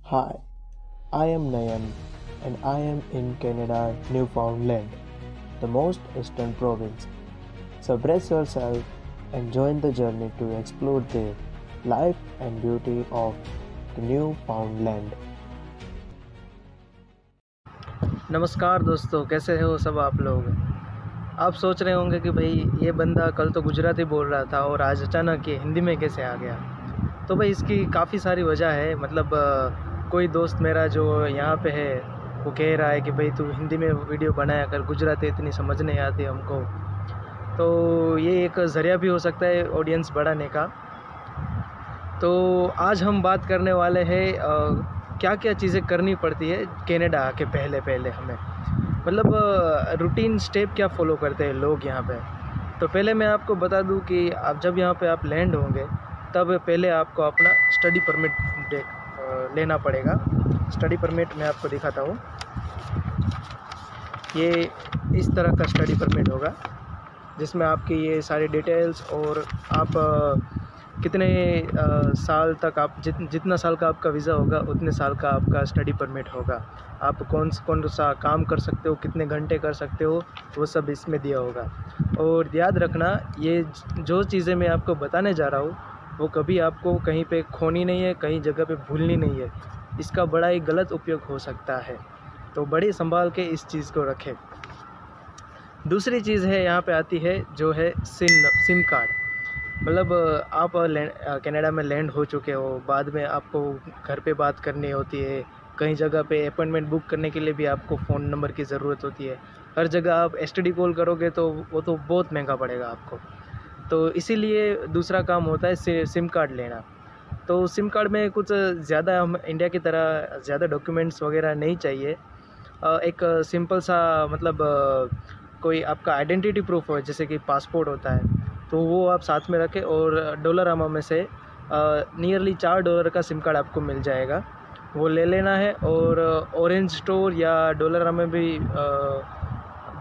Hi, I am Nayan and I am in Canada, Newfoundland, the most eastern province. So brace yourself and join the journey to explore the life and beauty of the Newfoundland. नमस्कार दोस्तों, कैसे हो सब आप लोग। आप सोच रहे होंगे कि भाई ये बंदा कल तो गुजराती बोल रहा था और आज अचानक ये हिंदी में कैसे आ गया। तो भाई इसकी काफ़ी सारी वजह है। मतलब कोई दोस्त मेरा जो यहाँ पे है वो कह रहा है कि भाई तू हिंदी में वीडियो बनाया कर, गुजराती इतनी समझ नहीं आती हमको। तो ये एक ज़रिया भी हो सकता है ऑडियंस बढ़ाने का। तो आज हम बात करने वाले हैं क्या क्या चीज़ें करनी पड़ती है कनाडा आके पहले पहले हमें। मतलब रूटीन स्टेप क्या फॉलो करते हैं लोग यहाँ पे। तो पहले मैं आपको बता दूं कि आप जब यहाँ पे आप लैंड होंगे तब पहले आपको अपना स्टडी परमिट लेना पड़ेगा। स्टडी परमिट मैं आपको दिखाता हूँ। ये इस तरह का स्टडी परमिट होगा जिसमें आपकी ये सारी डिटेल्स और आप कितने साल तक आप जितना साल का आपका वीज़ा होगा उतने साल का आपका स्टडी परमिट होगा। आप कौन सा काम कर सकते हो, कितने घंटे कर सकते हो, वो सब इसमें दिया होगा। और याद रखना, ये जो चीज़ें मैं आपको बताने जा रहा हूँ वो कभी आपको कहीं पे खोनी नहीं है, कहीं जगह पे भूलनी नहीं है। इसका बड़ा ही गलत उपयोग हो सकता है, तो बड़ी संभाल के इस चीज़ को रखें। दूसरी चीज़ है यहाँ पे आती है जो है सिम कार्ड। मतलब आप कनाडा में लैंड हो चुके हो, बाद में आपको घर पे बात करनी होती है, कहीं जगह पे अपॉइंटमेंट बुक करने के लिए भी आपको फ़ोन नंबर की ज़रूरत होती है। हर जगह आप एसटीडी कॉल करोगे तो वो तो बहुत महंगा पड़ेगा आपको। तो इसीलिए दूसरा काम होता है सिम कार्ड लेना। तो सिम कार्ड में कुछ ज़्यादा हम इंडिया की तरह ज़्यादा डॉक्यूमेंट्स वगैरह नहीं चाहिए। एक सिंपल सा मतलब कोई आपका आइडेंटिटी प्रूफ हो, जैसे कि पासपोर्ट होता है, तो वो आप साथ में रखें। और डॉलरामा में से नियरली $4 का सिम कार्ड आपको मिल जाएगा, वो ले लेना है। और ऑरेंज स्टोर या डॉलरामा में भी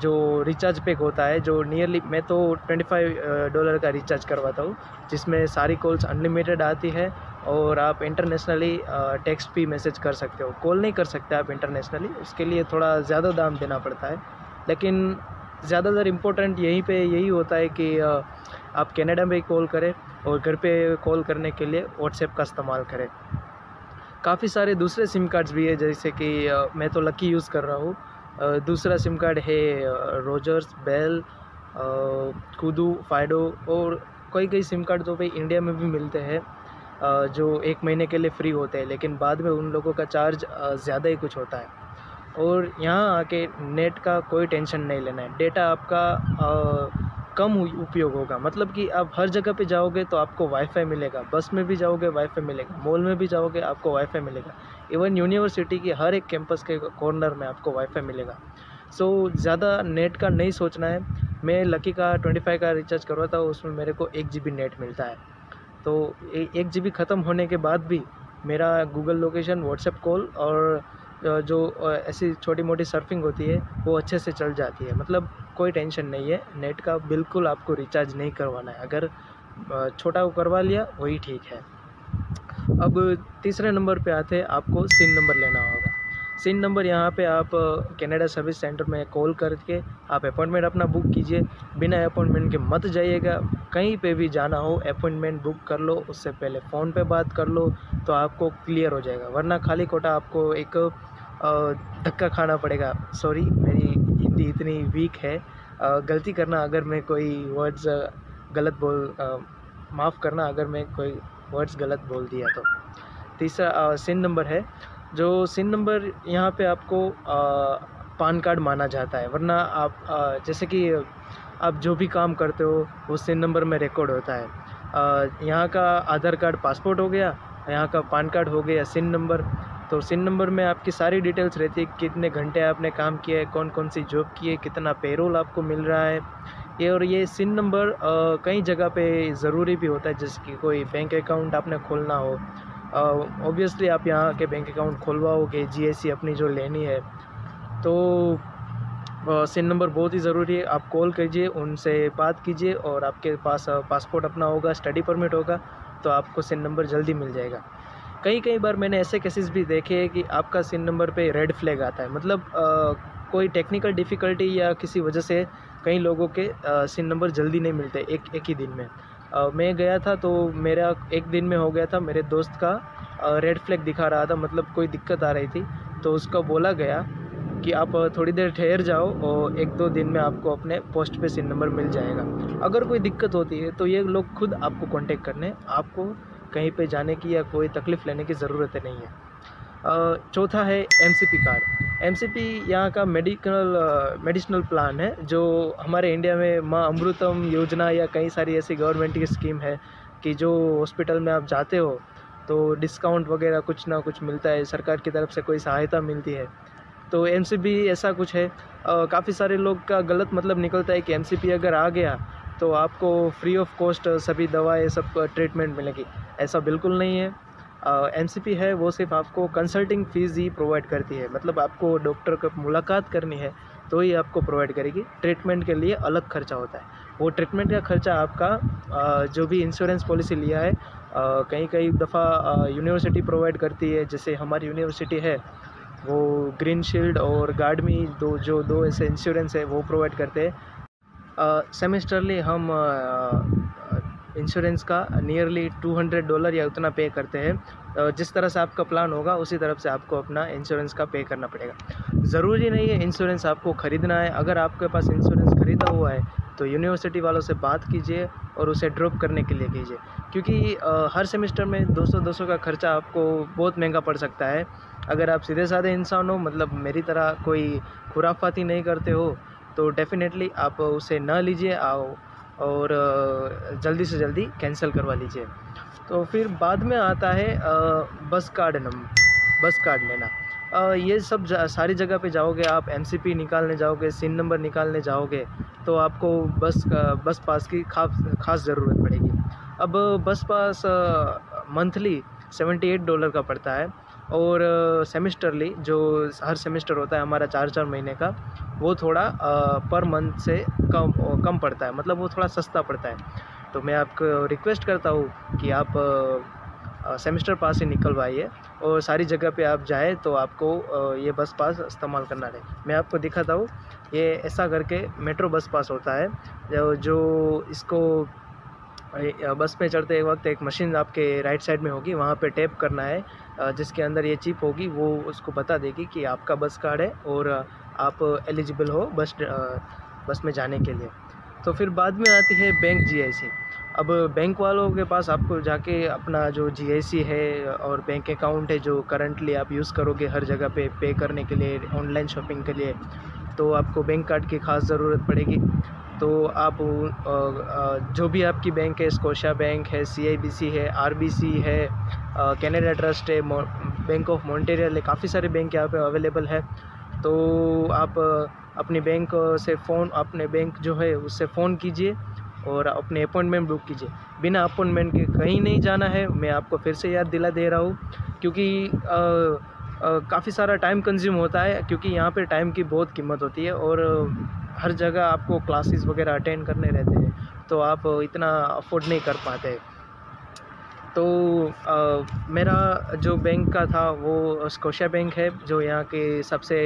जो रिचार्ज पैक होता है, जो नियरली मैं तो $25 का रिचार्ज करवाता हूँ, जिसमें सारी कॉल्स अनलिमिटेड आती है और आप इंटरनेशनली टेक्स्ट भी मैसेज कर सकते हो। कॉल नहीं कर सकते आप इंटरनेशनली, उसके लिए थोड़ा ज़्यादा दाम देना पड़ता है। लेकिन ज़्यादातर इम्पोर्टेंट यही होता है कि आप कनाडा में कॉल करें और घर पे कॉल करने के लिए व्हाट्सएप का इस्तेमाल करें। काफ़ी सारे दूसरे सिम कार्ड्स भी है, जैसे कि मैं तो लकी यूज़ कर रहा हूँ। दूसरा सिम कार्ड है रोजर्स, बेल, कूदू, फाइडो। और कई सिम कार्ड तो भाई इंडिया में भी मिलते हैं जो 1 महीने के लिए फ्री होते हैं, लेकिन बाद में उन लोगों का चार्ज ज़्यादा ही कुछ होता है। और यहाँ आके नेट का कोई टेंशन नहीं लेना है। डेटा आपका कम उपयोग होगा। मतलब कि आप हर जगह पे जाओगे तो आपको वाईफाई मिलेगा, बस में भी जाओगे वाईफाई मिलेगा, मॉल में भी जाओगे आपको वाईफाई मिलेगा, इवन यूनिवर्सिटी की हर एक कैंपस के कॉर्नर में आपको वाईफाई मिलेगा। सो ज़्यादा नेट का नहीं सोचना है। मैं लकी का 25 का रिचार्ज करवाता हूँ, उसमें मेरे को 1 GB नेट मिलता है। तो 1 GB ख़त्म होने के बाद भी मेरा गूगल लोकेशन, व्हाट्सएप कॉल और जो ऐसी छोटी मोटी सर्फिंग होती है वो अच्छे से चल जाती है। मतलब कोई टेंशन नहीं है नेट का, बिल्कुल आपको रिचार्ज नहीं करवाना है। अगर छोटा वो करवा लिया वही ठीक है। अब तीसरे नंबर पे आते हैं, आपको सिन नंबर लेना होगा। सिन नंबर यहाँ पे आप कनाडा सर्विस सेंटर में कॉल करके आप अपॉइंटमेंट अपना बुक कीजिए। बिना अपॉइंटमेंट के मत जाइएगा। कहीं पे भी जाना हो अपॉइंटमेंट बुक कर लो, उससे पहले फ़ोन पे बात कर लो तो आपको क्लियर हो जाएगा। वरना खाली खोटा आपको एक धक्का खाना पड़ेगा। सॉरी, मेरी हिंदी इतनी वीक है, गलती करना अगर मैं कोई वर्ड्स गलत माफ़ करना अगर मैं कोई वर्ड्स गलत बोल दिया तो। तीसरा सिन नंबर है। जो सिन नंबर यहाँ पे आपको पान कार्ड माना जाता है। वरना आप जैसे कि आप जो भी काम करते हो वो सिन नंबर में रिकॉर्ड होता है। यहाँ का आधार कार्ड, पासपोर्ट हो गया, यहाँ का पान कार्ड हो गया सिन नंबर। तो सिन नंबर में आपकी सारी डिटेल्स रहती है, कितने घंटे आपने काम किया है, कौन कौन सी जॉब की है, कितना पेरोल आपको मिल रहा है। ये सिन नंबर कई जगह पे ज़रूरी भी होता है, जैसे कि कोई बैंक अकाउंट आपने खोलना हो। ऑब्वियसली आप यहाँ के बैंक अकाउंट खुलवाओगे, जीएसटी अपनी जो लेनी है, तो सिन नंबर बहुत ही ज़रूरी है। आप कॉल कीजिए, उनसे बात कीजिए, और आपके पास पासपोर्ट अपना होगा, स्टडी परमिट होगा, तो आपको सिन नंबर जल्दी मिल जाएगा। कई कई बार मैंने ऐसे केसेस भी देखे हैं कि आपका सिन नंबर पे रेड फ्लैग आता है, मतलब कोई टेक्निकल डिफ़िकल्टी या किसी वजह से कई लोगों के सिन नंबर जल्दी नहीं मिलते एक ही दिन में। मैं गया था तो मेरा एक दिन में हो गया था, मेरे दोस्त का रेड फ्लैग दिखा रहा था, मतलब कोई दिक्कत आ रही थी, तो उसको बोला गया कि आप थोड़ी देर ठहर जाओ और 1-2 दिन में आपको अपने पोस्ट पे सिन नंबर मिल जाएगा। अगर कोई दिक्कत होती है तो ये लोग खुद आपको कांटेक्ट करने, आपको कहीं पे जाने की या कोई तकलीफ़ लेने की ज़रूरत नहीं है। चौथा है एमसीपी कार्ड। एमसीपी यहाँ का मेडिसिनल प्लान है, जो हमारे इंडिया में माँ अमृतम योजना या कई सारी ऐसी गवर्नमेंट की स्कीम है कि जो हॉस्पिटल में आप जाते हो तो डिस्काउंट वगैरह कुछ ना कुछ मिलता है, सरकार की तरफ से कोई सहायता मिलती है। तो एमसीपी ऐसा कुछ है। काफ़ी सारे लोग का गलत मतलब निकलता है कि एमसीपी अगर आ गया तो आपको फ्री ऑफ कॉस्ट सभी दवाएं सब ट्रीटमेंट मिलेगी। ऐसा बिल्कुल नहीं है। एमसीपी है वो सिर्फ आपको कंसल्टिंग फ़ीस ही प्रोवाइड करती है, मतलब आपको डॉक्टर को मुलाकात करनी है तो ही आपको प्रोवाइड करेगी। ट्रीटमेंट के लिए अलग खर्चा होता है, वो ट्रीटमेंट का खर्चा आपका जो भी इंश्योरेंस पॉलिसी लिया है, कई दफ़ा यूनिवर्सिटी प्रोवाइड करती है, जैसे हमारी यूनिवर्सिटी है वो ग्रीन शील्ड और गार्डमी दो ऐसे इंश्योरेंस है वो प्रोवाइड करते हैं। सेमेस्टरली हम इंश्योरेंस का नियरली $200 या उतना पे करते हैं। जिस तरह से आपका प्लान होगा उसी तरफ से आपको अपना इंश्योरेंस का पे करना पड़ेगा। ज़रूरी नहीं है इंश्योरेंस आपको ख़रीदना है। अगर आपके पास इंश्योरेंस ख़रीदा हुआ है तो यूनिवर्सिटी वालों से बात कीजिए और उसे ड्रॉप करने के लिए कीजिए, क्योंकि हर सेमेस्टर में 200 का खर्चा आपको बहुत महंगा पड़ सकता है। अगर आप सीधे साधे इंसान हो, मतलब मेरी तरह कोई खुराफाती नहीं करते हो, तो डेफ़िनेटली आप उसे ना लीजिए और जल्दी से जल्दी कैंसिल करवा लीजिए। तो फिर बाद में आता है बस कार्ड लेना। ये सब सारी जगह पे जाओगे आप, एमसीपी निकालने जाओगे, सिन नंबर निकालने जाओगे, तो आपको बस पास की खास ज़रूरत पड़ेगी। अब बस पास मंथली $78 का पड़ता है और सेमेस्टरली जो हर सेमेस्टर होता है हमारा 4-4 महीने का, वो थोड़ा पर मंथ से कम पड़ता है, मतलब वो थोड़ा सस्ता पड़ता है। तो मैं आपको रिक्वेस्ट करता हूँ कि आप सेमेस्टर पास ही निकलवाइए और सारी जगह पे आप जाए तो आपको ये बस पास इस्तेमाल करना रहे। मैं आपको दिखाता हूँ, ये ऐसा करके मेट्रो बस पास होता है, जो इसको बस में चढ़ते वक्त एक मशीन आपके राइट साइड में होगी, वहाँ पे टैप करना है, जिसके अंदर ये चिप होगी, वो उसको बता देगी कि आपका बस कार्ड है और आप एलिजिबल हो बस में जाने के लिए। तो फिर बाद में आती है बैंक जीआईसी। अब बैंक वालों के पास आपको जाके अपना जो जीआईसी है और बैंक अकाउंट है जो करंटली आप यूज़ करोगे हर जगह पे करने के लिए, ऑनलाइन शॉपिंग के लिए, तो आपको बैंक कार्ड की ख़ास ज़रूरत पड़ेगी। तो आप जो भी आपकी बैंक है, स्कोशिया बैंक है, सीआईबीसी है, आरबीसी है, कैनेडा ट्रस्ट है, बैंक ऑफ मॉन्ट्रियल है, काफ़ी सारे बैंक यहाँ पे अवेलेबल है। तो आप अपने बैंक जो है उससे फ़ोन कीजिए और अपने अपॉइंटमेंट बुक कीजिए। बिना अपॉइंटमेंट के कहीं नहीं जाना है, मैं आपको फिर से याद दिला दे रहा हूँ, क्योंकि काफ़ी सारा टाइम कंज्यूम होता है, क्योंकि यहाँ पे टाइम की बहुत कीमत होती है और हर जगह आपको क्लासेस वगैरह अटेंड करने रहते हैं, तो आप इतना अफोर्ड नहीं कर पाते। तो मेरा जो बैंक का था वो स्कोशिया बैंक है, जो यहाँ के सबसे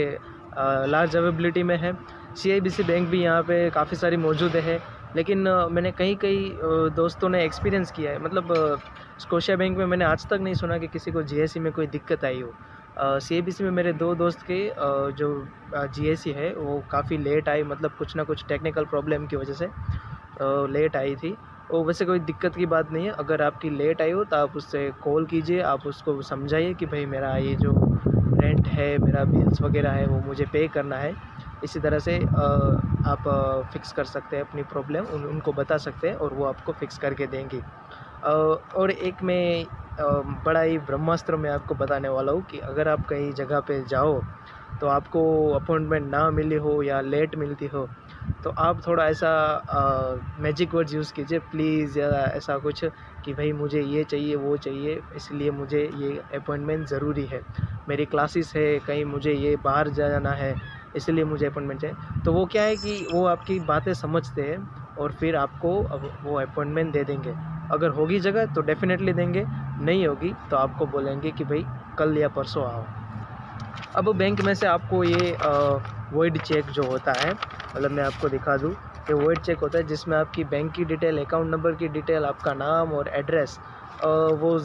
लार्ज अवेलेबिलिटी में है। सीआईबीसी बैंक भी यहाँ पे काफ़ी सारी मौजूद है, लेकिन मैंने कई दोस्तों ने एक्सपीरियंस किया है, मतलब स्कोशिया बैंक में मैंने आज तक नहीं सुना कि किसी को जीआईसी में कोई दिक्कत आई हो। सीआईबीसी में मेरे 2 दोस्त के जो जीआईसी है वो काफ़ी लेट आई, मतलब कुछ ना कुछ टेक्निकल प्रॉब्लम की वजह से लेट आई थी। और वैसे कोई दिक्कत की बात नहीं है, अगर आपकी लेट आई हो तो आप उससे कॉल कीजिए, आप उसको समझाइए कि भाई मेरा ये जो रेंट है, मेरा बिल्स वगैरह है वो मुझे पे करना है। इसी तरह से आप फ़िक्स कर सकते हैं अपनी प्रॉब्लम, उनको बता सकते हैं और वो आपको फ़िक्स करके देंगी। और एक मैं बड़ा ही ब्रह्मास्त्र मैं आपको बताने वाला हूँ कि अगर आप कहीं जगह पे जाओ तो आपको अपॉइंटमेंट ना मिली हो या लेट मिलती हो, तो आप थोड़ा ऐसा मैजिक वर्ड्स यूज़ कीजिए प्लीज़, या ऐसा कुछ कि भाई मुझे ये चाहिए वो चाहिए, इसलिए मुझे ये अपॉइंटमेंट ज़रूरी है, मेरी क्लासेस है, कहीं मुझे ये बाहर जाना है, इसलिए मुझे अपॉइंटमेंट चाहिए। तो वो क्या है कि वो आपकी बातें समझते हैं और फिर आपको वो अपॉइंटमेंट दे देंगे। अगर होगी जगह तो डेफ़िनेटली देंगे, नहीं होगी तो आपको बोलेंगे कि भाई कल या परसों आओ। अब बैंक में से आपको ये वॉइड चेक जो होता है, मतलब मैं आपको दिखा दूँ, ये वॉइड चेक होता है जिसमें आपकी बैंक की डिटेल, अकाउंट नंबर की डिटेल, आपका नाम और एड्रेस वो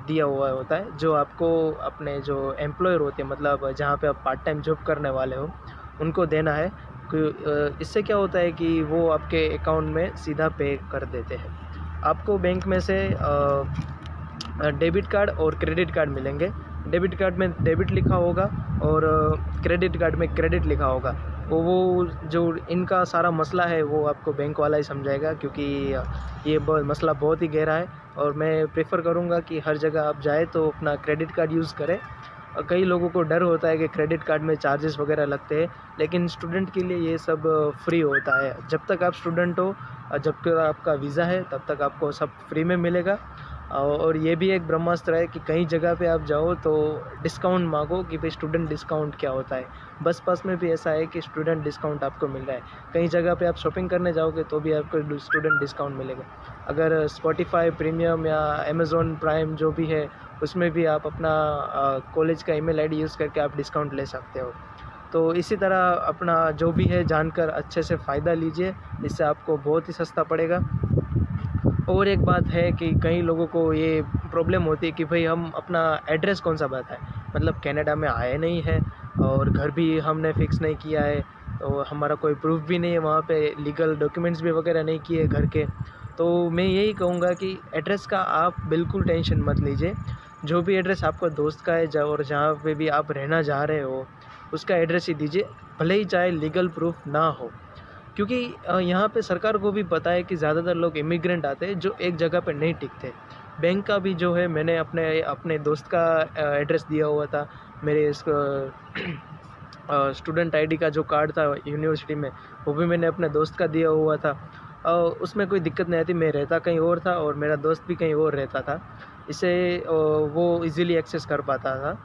दिया हुआ होता है, जो आपको अपने जो एम्प्लॉयर होते हैं, मतलब जहाँ पे आप पार्ट टाइम जॉब करने वाले हो, उनको देना है। इससे क्या होता है कि वो आपके अकाउंट में सीधा पे कर देते हैं। आपको बैंक में से डेबिट कार्ड और क्रेडिट कार्ड मिलेंगे। डेबिट कार्ड में डेबिट लिखा होगा और क्रेडिट कार्ड में क्रेडिट लिखा होगा। वो जो इनका सारा मसला है वो आपको बैंक वाला ही समझाएगा, क्योंकि ये मसला बहुत ही गहरा है। और मैं प्रेफर करूँगा कि हर जगह आप जाए तो अपना क्रेडिट कार्ड यूज़ करें। कई लोगों को डर होता है कि क्रेडिट कार्ड में चार्जेस वगैरह लगते हैं, लेकिन स्टूडेंट के लिए ये सब फ्री होता है। जब तक आप स्टूडेंट हो, जब तक आपका वीज़ा है, तब तक आपको सब फ्री में मिलेगा। और ये भी एक ब्रह्मास्त्र है कि कई जगह पे आप जाओ तो डिस्काउंट मांगो कि भाई स्टूडेंट डिस्काउंट क्या होता है। बस पास में भी ऐसा है कि स्टूडेंट डिस्काउंट आपको मिल रहा है। कई जगह पे आप शॉपिंग करने जाओगे तो भी आपको स्टूडेंट डिस्काउंट मिलेगा। अगर स्पॉटिफाई प्रीमियम या अमेज़ॉन प्राइम जो भी है, उसमें भी आप अपना कॉलेज का ईमेल आईडी यूज़ करके आप डिस्काउंट ले सकते हो। तो इसी तरह अपना जो भी है जानकर अच्छे से फ़ायदा लीजिए, इससे आपको बहुत ही सस्ता पड़ेगा। और एक बात है कि कई लोगों को ये प्रॉब्लम होती है कि भाई हम अपना एड्रेस कौन सा बताएं, मतलब कनाडा में आए नहीं है और घर भी हमने फ़िक्स नहीं किया है, तो हमारा कोई प्रूफ भी नहीं है वहाँ पे, लीगल डॉक्यूमेंट्स भी वगैरह नहीं किए घर के। तो मैं यही कहूँगा कि एड्रेस का आप बिल्कुल टेंशन मत लीजिए। जो भी एड्रेस आपका दोस्त का है और जहाँ पे भी आप रहना जा रहे हो, उसका एड्रेस ही दीजिए, भले ही चाहे लीगल प्रूफ ना हो। क्योंकि यहाँ पे सरकार को भी पता है कि ज़्यादातर लोग इमिग्रेंट आते हैं जो एक जगह पर नहीं टिकते। बैंक का भी जो है, मैंने अपने दोस्त का एड्रेस दिया हुआ था। मेरे इस स्टूडेंट आईडी का जो कार्ड था यूनिवर्सिटी में, वो भी मैंने अपने दोस्त का दिया हुआ था। उसमें कोई दिक्कत नहीं आती। मैं रहता कहीं और था और मेरा दोस्त भी कहीं और रहता था, इससे वो इजीली एक्सेस कर पाता था।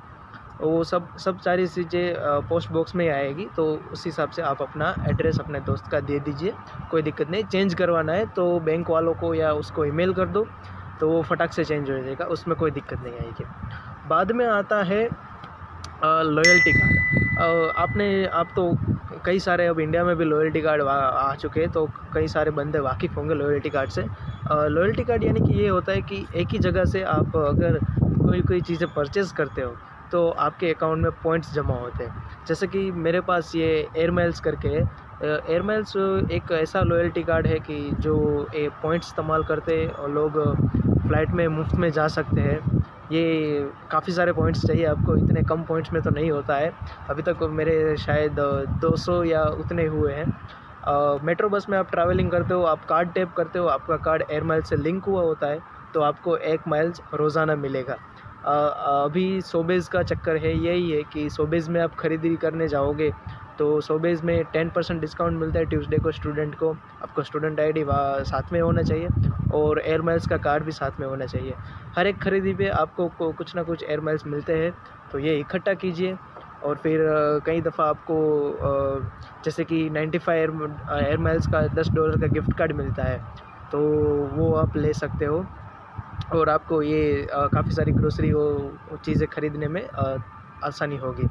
वो सब सारी चीज़ें पोस्ट बॉक्स में ही आएगी, तो उस हिसाब से आप अपना एड्रेस अपने दोस्त का दे दीजिए, कोई दिक्कत नहीं। चेंज करवाना है तो बैंक वालों को या उसको ईमेल कर दो, तो वो फटाक से चेंज हो जाएगा, उसमें कोई दिक्कत नहीं आएगी। बाद में आता है लॉयल्टी कार्ड। आप तो कई सारे, अब इंडिया में भी लॉयल्टी कार्ड आ चुके हैं, तो कई सारे बंदे वाकिफ़ होंगे लॉयल्टी कार्ड से। लॉयल्टी कार्ड यानी कि ये होता है कि एक ही जगह से आप अगर कोई चीज़ें परचेज़ करते हो तो आपके अकाउंट में पॉइंट्स जमा होते हैं। जैसे कि मेरे पास ये एयर माइल्स करके है। एयर माइल्स एक ऐसा लॉयल्टी कार्ड है कि जो पॉइंट्स इस्तेमाल करते और लोग फ़्लाइट में मुफ्त में जा सकते हैं। ये काफ़ी सारे पॉइंट्स चाहिए आपको, इतने कम पॉइंट्स में तो नहीं होता है। अभी तक मेरे शायद 200 या उतने हुए हैं। मेट्रो बस में आप ट्रैवलिंग करते हो, आप कार्ड टैप करते हो, आपका कार्ड एयर माइल्स से लिंक हुआ होता है, तो आपको 1 माइल्स रोज़ाना मिलेगा। अभी सोबेज़ का चक्कर है, यही है कि सोबेज़ में आप ख़रीदारी करने जाओगे तो सोबेज़ में 10% डिस्काउंट मिलता है ट्यूसडे को स्टूडेंट को। आपको स्टूडेंट आईडी साथ में होना चाहिए और एयर माइल्स का कार्ड भी साथ में होना चाहिए। हर एक खरीदी पे आपको कुछ ना कुछ एयर माइल्स मिलते हैं, तो ये इकट्ठा कीजिए। और फिर कई दफ़ा आपको जैसे कि 95 एयर माइल्स का $10 का गिफ्ट कार्ड मिलता है, तो वो आप ले सकते हो और आपको ये काफ़ी सारी ग्रोसरी वो चीज़ें ख़रीदने में आसानी होगी।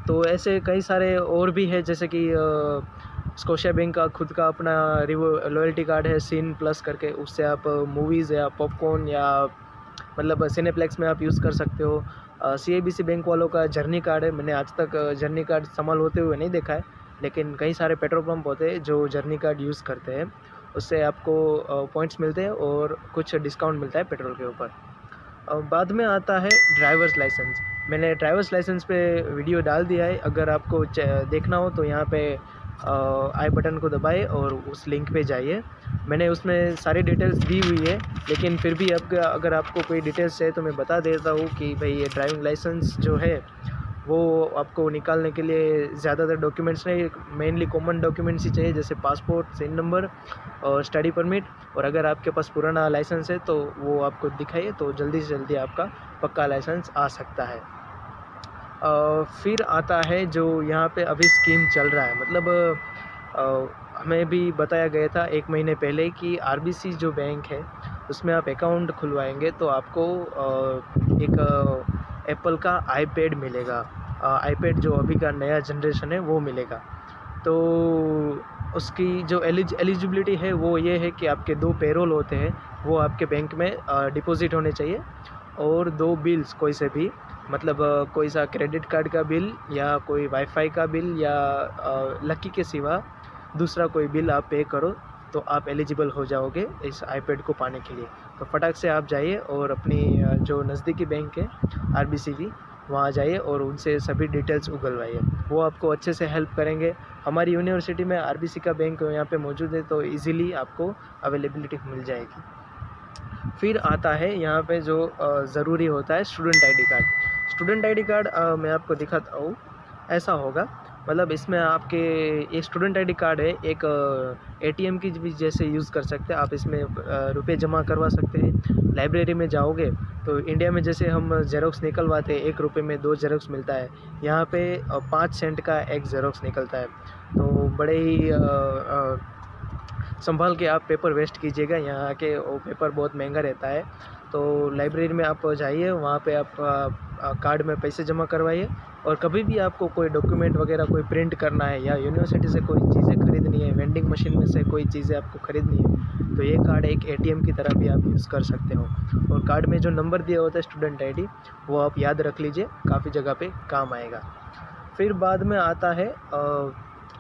तो ऐसे कई सारे और भी है, जैसे कि स्कोशिया बैंक का खुद का अपना लॉयल्टी कार्ड है सीन प्लस करके, उससे आप मूवीज़ या पॉपकॉर्न या मतलब सिनेप्लेक्स में आप यूज़ कर सकते हो। CIBC बैंक वालों का जर्नी कार्ड है। मैंने आज तक जर्नी कार्ड इस्तेमाल होते हुए नहीं देखा है, लेकिन कई सारे पेट्रोल पंप होते हैं जो जर्नी कार्ड यूज़ करते हैं, उससे आपको पॉइंट्स मिलते हैं और कुछ डिस्काउंट मिलता है पेट्रोल के ऊपर। बाद में आता है ड्राइवर्स लाइसेंस। मैंने ड्राइवर्स लाइसेंस पे वीडियो डाल दिया है, अगर आपको देखना हो तो यहाँ पे आई बटन को दबाएं और उस लिंक पे जाइए। मैंने उसमें सारी डिटेल्स दी हुई है, लेकिन फिर भी अगर आपको कोई डिटेल्स है तो मैं बता देता हूँ कि भाई ये ड्राइविंग लाइसेंस जो है वो आपको निकालने के लिए ज़्यादातर डॉक्यूमेंट्स नहीं, मेनली कॉमन डॉक्यूमेंट्स ही चाहिए, जैसे पासपोर्ट, सिन नंबर और स्टडी परमिट। और अगर आपके पास पुराना लाइसेंस है तो वो आपको दिखाइए, तो जल्दी से जल्दी आपका पक्का लाइसेंस आ सकता है। फिर आता है जो यहाँ पे अभी स्कीम चल रहा है, मतलब हमें भी बताया गया था 1 महीने पहले कि RBC जो बैंक है उसमें आप अकाउंट खुलवाएंगे तो आपको एक एप्पल का आईपैड मिलेगा। आईपैड जो अभी का नया जनरेशन है वो मिलेगा। तो उसकी जो एलिजिबिलिटी है वो ये है कि आपके 2 पेरोल होते हैं, वो आपके बैंक में डिपॉजिट होने चाहिए, और 2 बिल्स कोई से भी, मतलब कोई सा क्रेडिट कार्ड का बिल या कोई वाईफाई का बिल या लकी के सिवा दूसरा कोई बिल आप पे करो तो आप एलिजिबल हो जाओगे इस आईपैड को पाने के लिए। तो फटाक से आप जाइए और अपनी जो नज़दीकी बैंक है आरबीसी की, वहाँ जाइए और उनसे सभी डिटेल्स उगलवाइए, वो आपको अच्छे से हेल्प करेंगे। हमारी यूनिवर्सिटी में आरबीसी का बैंक यहाँ पे मौजूद है, तो इजीली आपको अवेलेबिलिटी मिल जाएगी। फिर आता है यहाँ पे जो ज़रूरी होता है student ID card. Student ID card मैं आपको दिखाता हूँ, ऐसा होगा, मतलब इसमें आपके एक स्टूडेंट आईडी कार्ड है, एक एटीएम की भी जैसे यूज़ कर सकते हैं आप, इसमें रुपए जमा करवा सकते हैं। लाइब्रेरी में जाओगे तो इंडिया में जैसे हम जेरोक्स निकलवाते हैं 1 रुपये में 2 जेरोक्स मिलता है, यहाँ पे 5 सेंट का एक जेरोक्स निकलता है। तो बड़े ही संभाल के आप पेपर वेस्ट कीजिएगा, यहाँ आके वो पेपर बहुत महंगा रहता है। तो लाइब्रेरी में आप जाइए, वहाँ पे आप कार्ड में पैसे जमा करवाइए, और कभी भी आपको कोई डॉक्यूमेंट वगैरह कोई प्रिंट करना है या यूनिवर्सिटी से कोई चीज़ें खरीदनी है, वेंडिंग मशीन में से कोई चीज़ें आपको खरीदनी है, तो ये कार्ड एक एटीएम की तरह भी आप यूज़ कर सकते हो। और कार्ड में जो नंबर दिया होता है स्टूडेंट आईडी, वो आप याद रख लीजिए, काफ़ी जगह पे काम आएगा। फिर बाद में आता है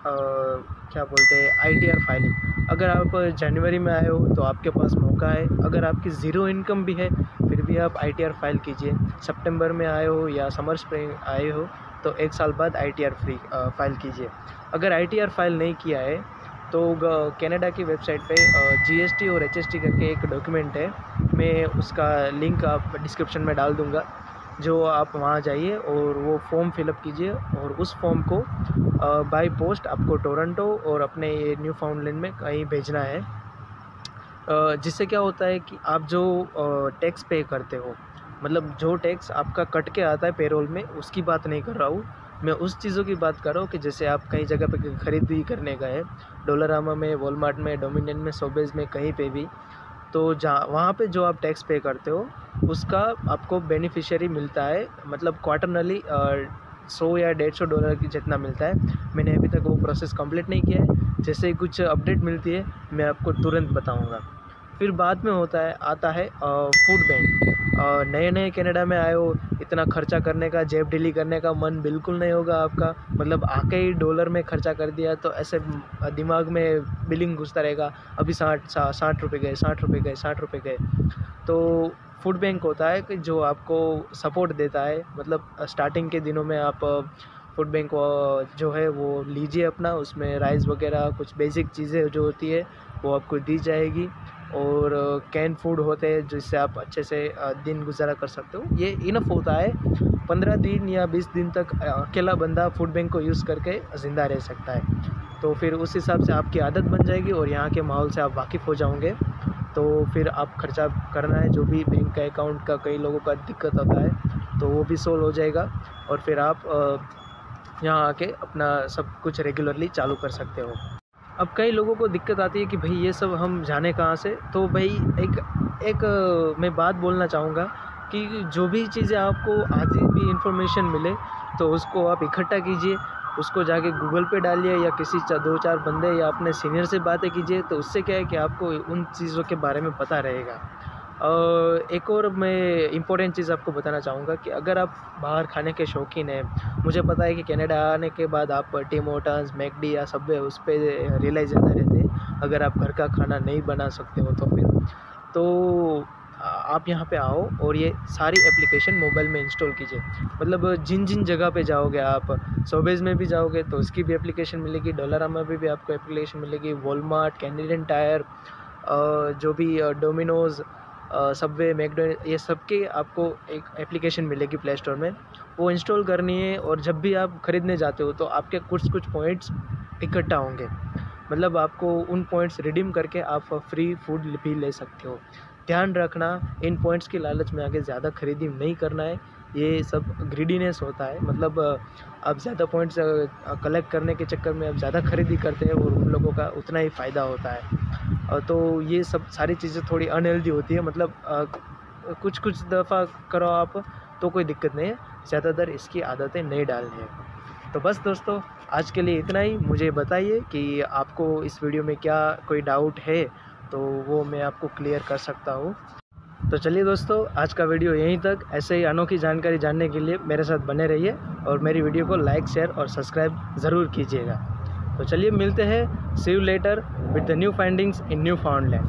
क्या बोलते हैं, आईटीआर फाइलिंग। अगर आप जनवरी में आए हो तो आपके पास मौका है, अगर आपकी ज़ीरो इनकम भी है फिर भी आप आईटीआर फाइल कीजिए। सितंबर में आए हो या समर स्प्रिंग आए हो तो 1 साल बाद आईटीआर फाइल कीजिए। अगर आईटीआर फाइल नहीं किया है तो कनाडा की वेबसाइट पे जीएसटी और एचएसटी करके एक डॉक्यूमेंट है, मैं उसका लिंक आप डिस्क्रिप्शन में डाल दूँगा, जो आप वहाँ जाइए और वो फॉर्म फिलअप कीजिए, और उस फॉर्म को बाय पोस्ट आपको टोरंटो और अपने ये न्यू फाउंडलैंड में कहीं भेजना है। जिससे क्या होता है कि आप जो टैक्स पे करते हो, मतलब जो टैक्स आपका कट के आता है पेरोल में, उसकी बात नहीं कर रहा हूँ मैं, उस चीज़ों की बात कर रहा हूँ कि जैसे आप कहीं जगह पे खरीदी करने गए, डॉलरामा में, वॉलमार्ट में, डोमिनियन में, सोबेज में, कहीं पे भी, तो जहाँ वहाँ पे जो आप टैक्स पे करते हो उसका आपको बेनिफिशियरी मिलता है, मतलब क्वार्टरली 100 या $150 की जितना मिलता है। मैंने अभी तक वो प्रोसेस कंप्लीट नहीं किया है, जैसे ही कुछ अपडेट मिलती है मैं आपको तुरंत बताऊंगा। फिर बाद में आता है फूड बैंक। नए कनाडा में आए हो, इतना खर्चा करने का, जेब ढीली करने का मन बिल्कुल नहीं होगा आपका, मतलब आके ही डॉलर में खर्चा कर दिया तो ऐसे दिमाग में बिलिंग घुसता रहेगा, अभी 60 रुपये गए, 60 रुपये गए, 60 रुपये गए। तो फूड बैंक होता है कि जो आपको सपोर्ट देता है, मतलब स्टार्टिंग के दिनों में आप फूड बैंक जो है वो लीजिए अपना, उसमें राइस वगैरह कुछ बेसिक चीज़ें जो होती है वो आपको दी जाएगी, और कैन फूड होते हैं जिससे आप अच्छे से दिन गुजारा कर सकते हो। ये इनफ होता है, 15 दिन या 20 दिन तक अकेला बंदा फूड बैंक को यूज़ करके ज़िंदा रह सकता है। तो फिर उस हिसाब से आपकी आदत बन जाएगी और यहाँ के माहौल से आप वाकिफ़ हो जाओगे, तो फिर आप खर्चा करना है जो भी बैंक का अकाउंट का कई लोगों का दिक्कत होता है तो वो भी सोल्व हो जाएगा, और फिर आप यहाँ आके अपना सब कुछ रेगुलरली चालू कर सकते हो। अब कई लोगों को दिक्कत आती है कि भाई ये सब हम जाने कहाँ से, तो भाई एक मैं बात बोलना चाहूँगा कि जो भी चीज़ें आपको आज भी इंफॉर्मेशन मिले तो उसको आप इकट्ठा कीजिए, उसको जाके गूगल पे डालिए या किसी 2-4 बंदे या अपने सीनियर से बातें कीजिए, तो उससे क्या है कि आपको उन चीज़ों के बारे में पता रहेगा। एक और मैं इम्पोर्टेंट चीज़ आपको बताना चाहूँगा कि अगर आप बाहर खाने के शौकीन हैं, मुझे पता है कि कनाडा आने के बाद आप टिम हॉर्टन्स, मैकडी या सबवे उस पर रियलाइज़ ज़्यादा रहते हैं, अगर आप घर का खाना नहीं बना सकते हो तो आप यहाँ पे आओ और ये सारी एप्लीकेशन मोबाइल में इंस्टॉल कीजिए। मतलब जिन जगह पे जाओगे, आप सोबेज में भी जाओगे तो उसकी भी एप्लीकेशन मिलेगी, डॉलरामा में भी आपको एप्लीकेशन मिलेगी, वॉलमार्ट, कैनेडियन टायर, जो भी डोमिनोज़, सबवे, मैकडॉनल्ड, ये सब के आपको एक एप्लीकेशन मिलेगी प्ले स्टोर में, वो इंस्टॉल करनी है। और जब भी आप ख़रीदने जाते हो तो आपके कुछ पॉइंट्स इकट्ठा होंगे, मतलब आपको उन पॉइंट्स रिडीम करके आप फ्री फूड भी ले सकते हो। ध्यान रखना, इन पॉइंट्स की लालच में आगे ज़्यादा खरीदी नहीं करना है, ये सब ग्रीडीनेस होता है, मतलब आप ज़्यादा पॉइंट्स कलेक्ट करने के चक्कर में आप ज़्यादा खरीदी करते हैं और उन लोगों का उतना ही फ़ायदा होता है। तो ये सब सारी चीज़ें थोड़ी अनहेल्दी होती है, मतलब कुछ कुछ दफ़ा करो आप तो कोई दिक्कत नहीं है, ज़्यादातर इसकी आदतें नहीं डालनी है। तो बस दोस्तों, आज के लिए इतना ही। मुझे बताइए कि आपको इस वीडियो में क्या कोई डाउट है, तो वो मैं आपको क्लियर कर सकता हूँ। तो चलिए दोस्तों, आज का वीडियो यहीं तक। ऐसे ही अनोखी जानकारी जानने के लिए मेरे साथ बने रहिए और मेरी वीडियो को लाइक, शेयर और सब्सक्राइब ज़रूर कीजिएगा। तो चलिए मिलते हैं, see you later with the new findings in Newfoundland.